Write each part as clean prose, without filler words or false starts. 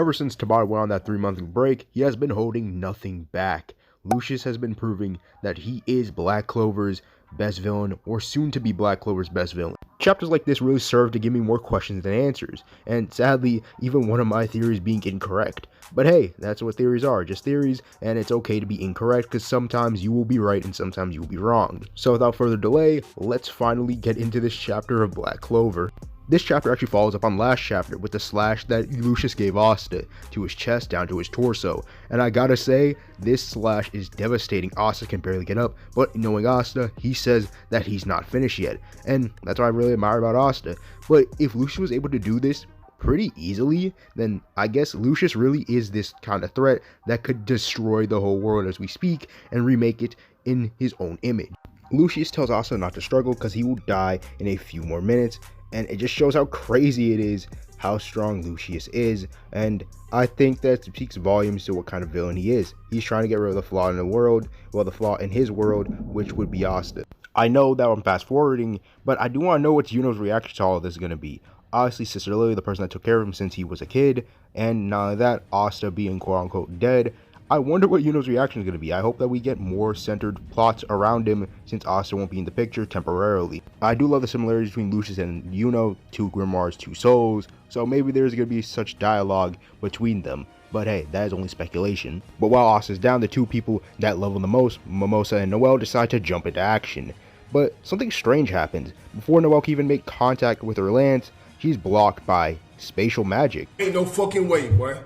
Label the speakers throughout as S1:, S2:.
S1: Ever since Tabata went on that 3-month break, he has been holding nothing back. Lucius has been proving that he is Black Clover's best villain, or soon to be Black Clover's best villain. Chapters like this really serve to give me more questions than answers, and sadly, even one of my theories being incorrect. But hey, that's what theories are, just theories, and it's okay to be incorrect because sometimes you will be right and sometimes you will be wrong. So without further delay, let's finally get into this chapter of Black Clover. This chapter actually follows up on last chapter with the slash that Lucius gave Asta to his chest down to his torso, and I gotta say, this slash is devastating. Asta can barely get up, but knowing Asta, he says that he's not finished yet, and that's what I really admire about Asta. But if Lucius was able to do this pretty easily, then I guess Lucius really is this kind of threat that could destroy the whole world as we speak and remake it in his own image. Lucius tells Asta not to struggle because he will die in a few more minutes, and it just shows how crazy it is how strong Lucius is, and I think that speaks volumes to what kind of villain he is. He's trying to get rid of the flaw in the world, well, the flaw in his world, which would be Asta. I know that I'm fast forwarding, but I do want to know what Yuno's reaction to all of this is going to be. Obviously, Sister Lily, the person that took care of him since he was a kid, and not only that, Asta being quote-unquote dead. I wonder what Yuno's reaction is going to be. I hope that we get more centered plots around him since Asta won't be in the picture temporarily. I do love the similarities between Lucius and Yuno, two grimoires, two souls, so maybe there's going to be such dialogue between them. But hey, that is only speculation. But while Asta's down, the two people that love him the most, Mimosa and Noelle, decide to jump into action. But something strange happens. Before Noelle can even make contact with her lance, she's blocked by spatial magic.
S2: Ain't no fucking way, boy.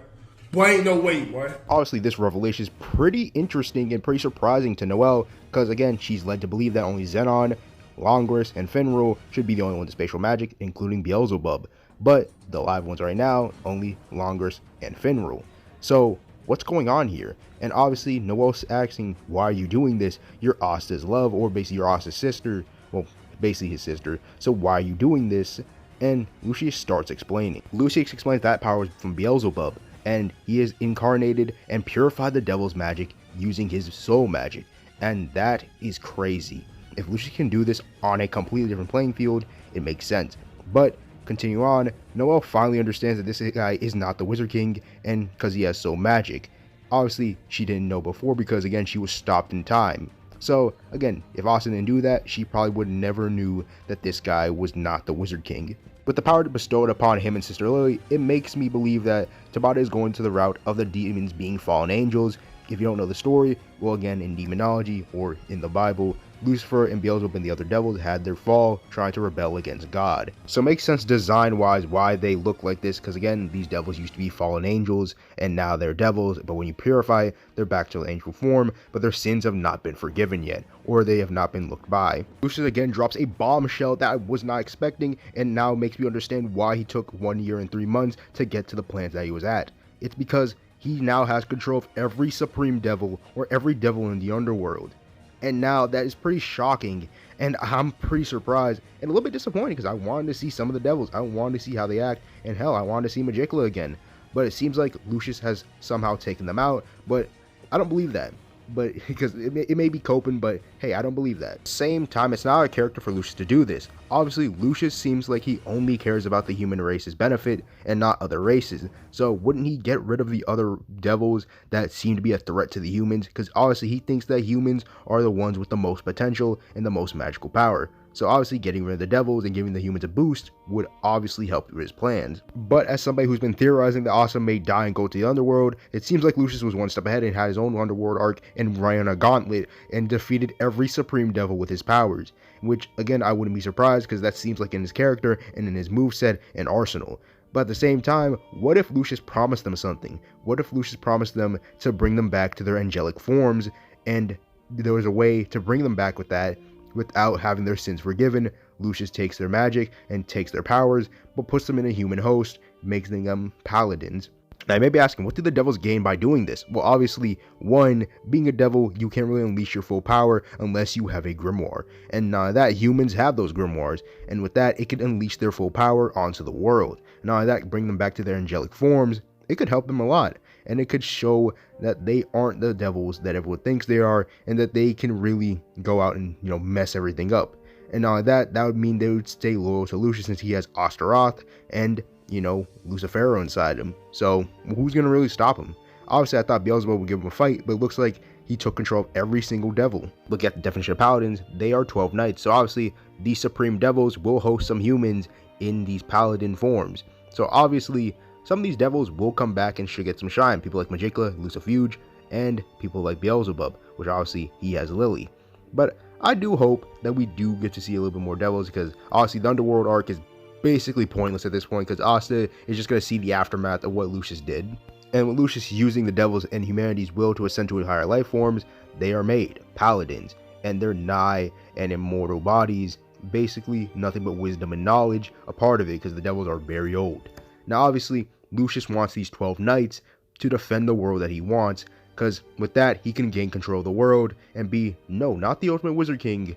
S2: Boy, ain't no way, boy.
S1: Obviously, this revelation is pretty interesting and pretty surprising to Noelle, because again, she's led to believe that only Xenon, Longris, and Finral should be the only ones with spatial magic, including Beelzebub. But the live ones right now, only Longris and Finral. So, what's going on here? And obviously, Noelle's asking, why are you doing this? You're Asta's love, or basically you're Asta's sister. Well, basically his sister. So why are you doing this? And Lucius starts explaining. Lucius explains that power was from Beelzebub, and he has incarnated and purified the devil's magic using his soul magic, and that is crazy. If Lucius can do this on a completely different playing field, it makes sense. But continue on, Noelle finally understands that this guy is not the Wizard King, and because he has soul magic. Obviously, she didn't know before because again, she was stopped in time. So again, if Asta didn't do that, she probably would never knew that this guy was not the Wizard King. With the power bestowed upon him and Sister Lily, it makes me believe that Tabata is going to the route of the demons being fallen angels. If you don't know the story, well again, in demonology or in the Bible, Lucifer and Beelzebub and the other devils had their fall trying to rebel against God. So it makes sense design wise why they look like this, because again, these devils used to be fallen angels and now they're devils, but when you purify, they're back to the angel form, but their sins have not been forgiven yet, or they have not been looked by. Lucius again drops a bombshell that I was not expecting, and now makes me understand why he took 1 year and 3 months to get to the plans that he was at. It's because he now has control of every supreme devil or every devil in the underworld. And now that is pretty shocking, and I'm pretty surprised and a little bit disappointed because I wanted to see some of the devils. I wanted to see how they act, and hell, I wanted to see Magicula again. But it seems like Lucius has somehow taken them out, but I don't believe that. But because it may be coping, but hey, I don't believe that. Same time, it's not a character for Lucius to do this. Obviously, Lucius seems like he only cares about the human race's benefit and not other races. So wouldn't he get rid of the other devils that seem to be a threat to the humans? Because obviously he thinks that humans are the ones with the most potential and the most magical power. So obviously getting rid of the devils and giving the humans a boost would obviously help with his plans. But as somebody who's been theorizing that Asta may die and go to the underworld, it seems like Lucius was one step ahead and had his own underworld arc and ran a gauntlet and defeated every supreme devil with his powers. Which again, I wouldn't be surprised because that seems like in his character and in his moveset and arsenal. But at the same time, what if Lucius promised them something? What if Lucius promised them to bring them back to their angelic forms, and there was a way to bring them back with that without having their sins forgiven? Lucius takes their magic and takes their powers, but puts them in a human host, making them paladins. Now you may be asking, what do the devils gain by doing this? Well, obviously, one, being a devil, you can't really unleash your full power unless you have a grimoire. And not only that, humans have those grimoires, and with that, it can unleash their full power onto the world. Not only that, bring them back to their angelic forms, it could help them a lot. And it could show that they aren't the devils that everyone thinks they are, and that they can really go out and, mess everything up. And not only that, that would mean they would stay loyal to Lucius since he has Astaroth, and Lucifero inside him. So who's gonna really stop him? Obviously, I thought Beelzebub would give him a fight, but it looks like he took control of every single devil. Look at the definition of paladins, they are 12 knights. So obviously, these supreme devils will host some humans in these paladin forms. So obviously, some of these devils will come back and should get some shine. People like Magicla, Lucifuge, and people like Beelzebub, which obviously he has Lily. But I do hope that we do get to see a little bit more devils, because obviously the Underworld arc is basically pointless at this point, because Asta is just going to see the aftermath of what Lucius did. And with Lucius using the devils and humanity's will to ascend to higher life forms, they are made paladins, and their nigh and immortal bodies, basically nothing but wisdom and knowledge a part of it, because the devils are very old. Now obviously Lucius wants these 12 knights to defend the world that he wants, because with that he can gain control of the world and be, no, not the ultimate wizard king,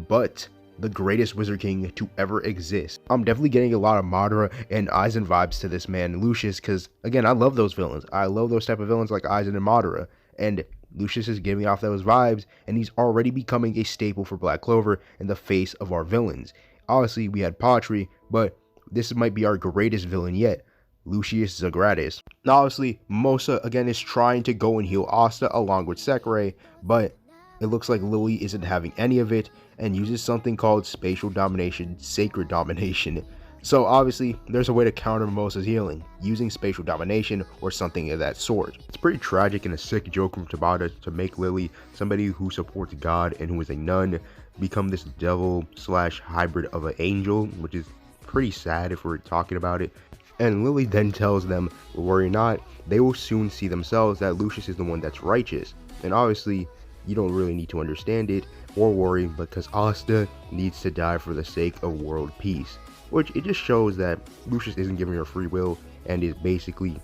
S1: but the greatest wizard king to ever exist. I'm definitely getting a lot of Madara and Aizen vibes to this man Lucius, because again, I love those villains. I love those type of villains like Aizen and Madara, and Lucius is giving off those vibes, and he's already becoming a staple for Black Clover and the face of our villains. Obviously we had Patri, but this might be our greatest villain yet, Lucius Zagratis. Now obviously Mosa again is trying to go and heal Asta along with Sekre, but it looks like Lily isn't having any of it and uses something called Spatial Domination, Sacred Domination. So obviously there's a way to counter Mosa's healing, using Spatial Domination or something of that sort. It's pretty tragic and a sick joke from Tabata to make Lily, somebody who supports God and who is a nun, become this devil slash hybrid of an angel, which is pretty sad if we're talking about it. And Lily then tells them, worry not, they will soon see themselves that Lucius is the one that's righteous. And obviously you don't really need to understand it or worry, because Asta needs to die for the sake of world peace. Which it just shows that Lucius isn't giving her free will and is basically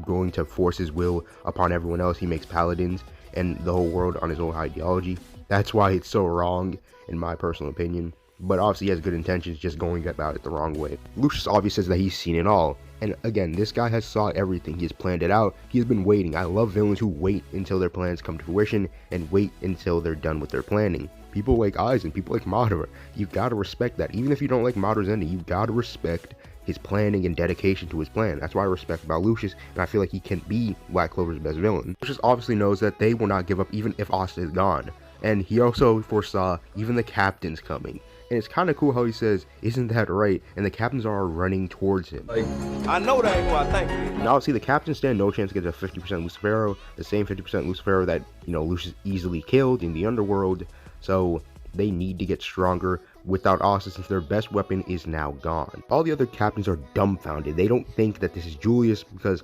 S1: going to force his will upon everyone else. He makes paladins and the whole world on his own ideology. That's why it's so wrong, in my personal opinion. But obviously he has good intentions, just going about it the wrong way. Lucius obviously says that he's seen it all. And again, this guy has saw everything. He has planned it out. He has been waiting. I love villains who wait until their plans come to fruition and wait until they're done with their planning. People like Aizen, people like Madara, you gotta respect that. Even if you don't like Madara's ending, you gotta respect his planning and dedication to his plan. That's why I respect about Lucius, and I feel like he can be Black Clover's best villain. Lucius obviously knows that they will not give up even if Asta is gone. And he also foresaw even the captains coming. And it's kind of cool how he says, isn't that right? And the captains are running towards him.
S3: Like, I know that ain't who I think.
S1: And obviously the captains stand no chance against a 50% Lucifero, the same 50% Lucifero that, Lucius easily killed in the underworld. So they need to get stronger without Asta, since their best weapon is now gone. All the other captains are dumbfounded. They don't think that this is Julius, because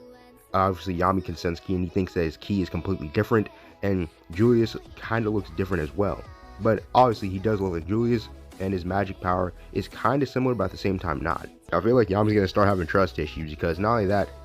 S1: obviously Yami can sense ki and he thinks that his ki is completely different, and Julius kind of looks different as well. But obviously he does look like Julius, and his magic power is kind of similar, but at the same time not. I feel like Yami's gonna start having trust issues, because not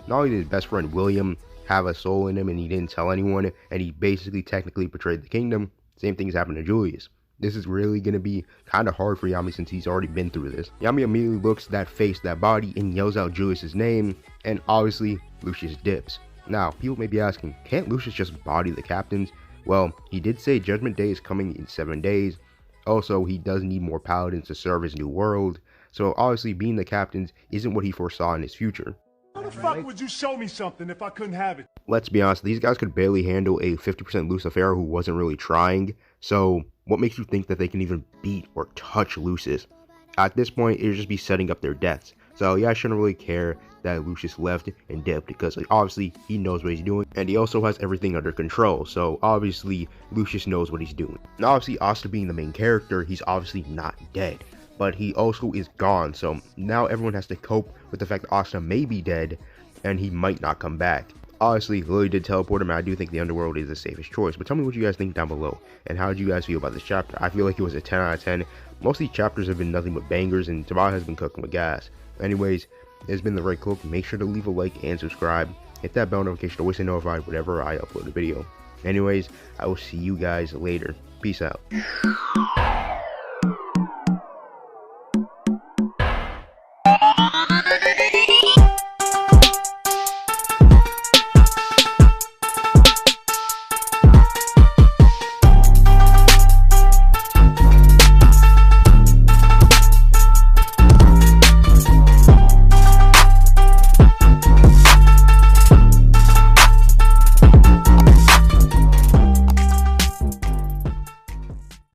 S1: only did his best friend William have a soul in him and he didn't tell anyone, and he basically technically betrayed the kingdom, same thing's happened to Julius. This is really gonna be kind of hard for Yami, since he's already been through this. Yami immediately looks at that face, that body, and yells out Julius's name, and obviously Lucius dips. Now, people may be asking, can't Lucius just body the captains? Well, he did say Judgment Day is coming in 7 days. Also, he does need more paladins to serve his new world, so obviously being the captains isn't what he foresaw in his future.
S4: How the fuck would you show me something if I couldn't have it?
S1: Let's be honest, these guys could barely handle a 50% Lucifero who wasn't really trying, so what makes you think that they can even beat or touch Lucius? At this point, it would just be setting up their deaths. So yeah, I shouldn't really care that Lucius left and dipped, because obviously he knows what he's doing, and he also has everything under control, so obviously Lucius knows what he's doing. Now obviously Asta being the main character, he's obviously not dead, but he also is gone, so now everyone has to cope with the fact that Asta may be dead and he might not come back. Obviously Lily did teleport him, and I do think the underworld is the safest choice, but tell me what you guys think down below, and how did you guys feel about this chapter? I feel like it was a 10 out of 10. Most of these chapters have been nothing but bangers, and Tabata has been cooking with gas. Anyways, it's been the Red Cloak. Make sure to leave a like and subscribe. Hit that bell notification to always stay notified whenever I upload a video. Anyways, I will see you guys later. Peace out.